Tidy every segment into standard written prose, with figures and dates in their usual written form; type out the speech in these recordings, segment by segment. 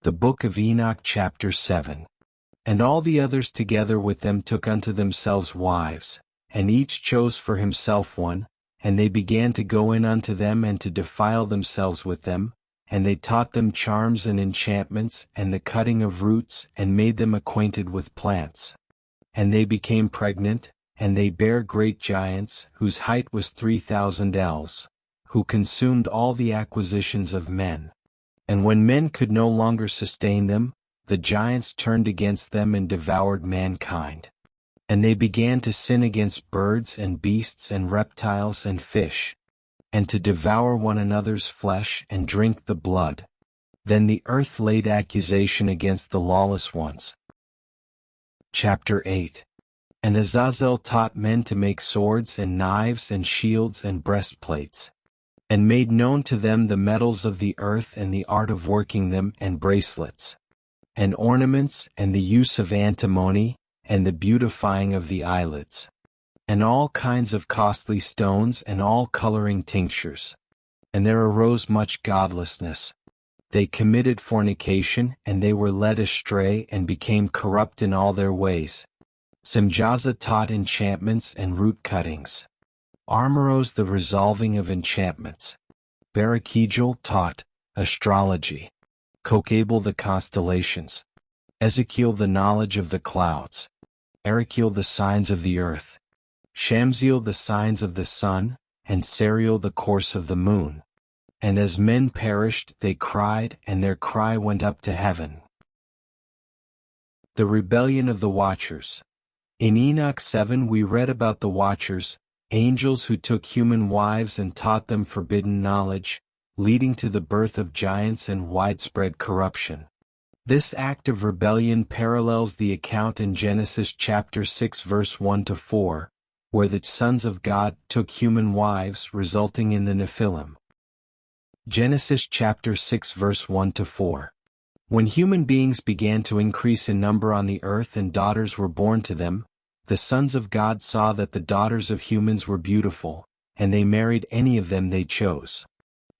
The Book of Enoch chapter 7. And all the others together with them took unto themselves wives, and each chose for himself one, and they began to go in unto them and to defile themselves with them, and they taught them charms and enchantments and the cutting of roots, and made them acquainted with plants. And they became pregnant, and they bare great giants, whose height was 3,000 ells, who consumed all the acquisitions of men. And when men could no longer sustain them, the giants turned against them and devoured mankind. And they began to sin against birds and beasts and reptiles and fish, and to devour one another's flesh and drink the blood. Then the earth laid accusation against the lawless ones. Chapter 8. And Azazel taught men to make swords and knives and shields and breastplates, and made known to them the metals of the earth and the art of working them, and bracelets, and ornaments, and the use of antimony, and the beautifying of the eyelids, and all kinds of costly stones and all coloring tinctures. And there arose much godlessness. They committed fornication, and they were led astray and became corrupt in all their ways. Simjaza taught enchantments and root cuttings. Armoros the resolving of enchantments. Barakijal taught astrology. Kokabel the constellations. Ezekiel the knowledge of the clouds. Erikiel the signs of the earth. Shamziel the signs of the sun, and Sariel the course of the moon. And as men perished they cried, and their cry went up to heaven. The rebellion of the watchers. In Enoch 7 we read about the watchers, angels who took human wives and taught them forbidden knowledge, leading to the birth of giants and widespread corruption. This act of rebellion parallels the account in Genesis chapter 6 verse 1-4, where the sons of God took human wives, resulting in the Nephilim. Genesis chapter 6 verse 1-4. When human beings began to increase in number on the earth and daughters were born to them, the sons of God saw that the daughters of humans were beautiful, and they married any of them they chose.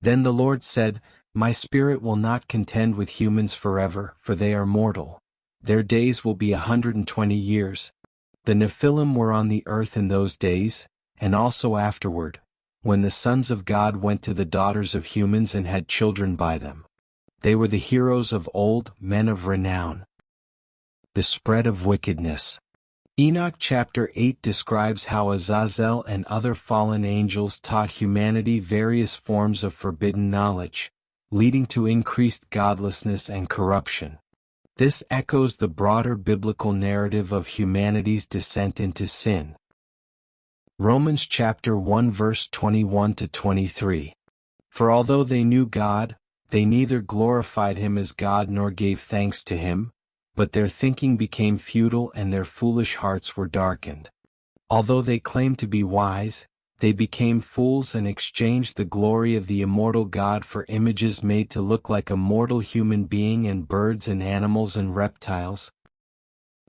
Then the Lord said, My spirit will not contend with humans forever, for they are mortal. Their days will be 120 years. The Nephilim were on the earth in those days, and also afterward, when the sons of God went to the daughters of humans and had children by them. They were the heroes of old, men of renown. The spread of wickedness. Enoch chapter 8 describes how Azazel and other fallen angels taught humanity various forms of forbidden knowledge, leading to increased godlessness and corruption. This echoes the broader biblical narrative of humanity's descent into sin. Romans chapter 1 verse 21-23. For although they knew God, they neither glorified him as God nor gave thanks to him, but their thinking became futile and their foolish hearts were darkened. Although they claimed to be wise, they became fools and exchanged the glory of the immortal God for images made to look like a mortal human being and birds and animals and reptiles.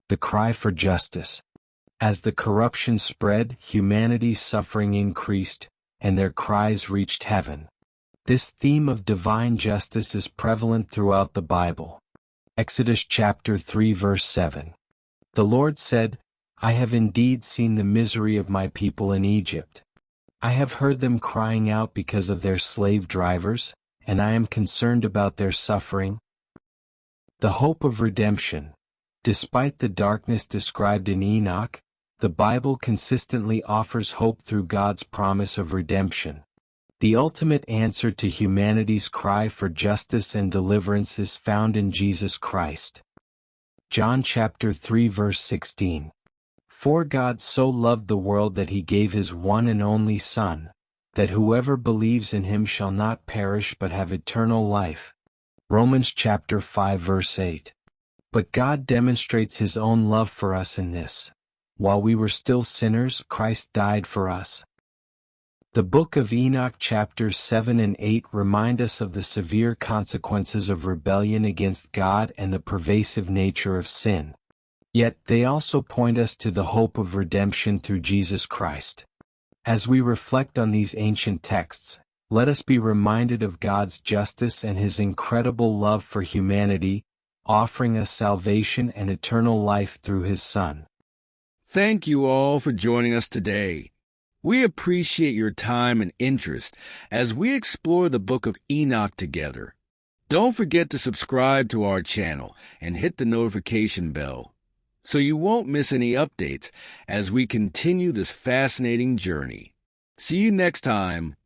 The cry for justice. As the corruption spread, humanity's suffering increased, and their cries reached heaven. This theme of divine justice is prevalent throughout the Bible. Exodus chapter 3 verse 7. The Lord said, I have indeed seen the misery of my people in Egypt. I have heard them crying out because of their slave drivers, and I am concerned about their suffering. The hope of redemption. Despite the darkness described in Enoch, the Bible consistently offers hope through God's promise of redemption. The ultimate answer to humanity's cry for justice and deliverance is found in Jesus Christ. John chapter 3 verse 16. For God so loved the world that he gave his one and only Son, that whoever believes in him shall not perish but have eternal life. Romans chapter 5 verse 8. But God demonstrates his own love for us in this: while we were still sinners, Christ died for us. The Book of Enoch chapters 7 and 8 remind us of the severe consequences of rebellion against God and the pervasive nature of sin. Yet they also point us to the hope of redemption through Jesus Christ. As we reflect on these ancient texts, Let us be reminded of God's justice and His incredible love for humanity, offering us salvation and eternal life through His Son. Thank you all for joining us today. We appreciate your time and interest as we explore the Book of Enoch together. Don't forget to subscribe to our channel and hit the notification bell so you won't miss any updates as we continue this fascinating journey. See you next time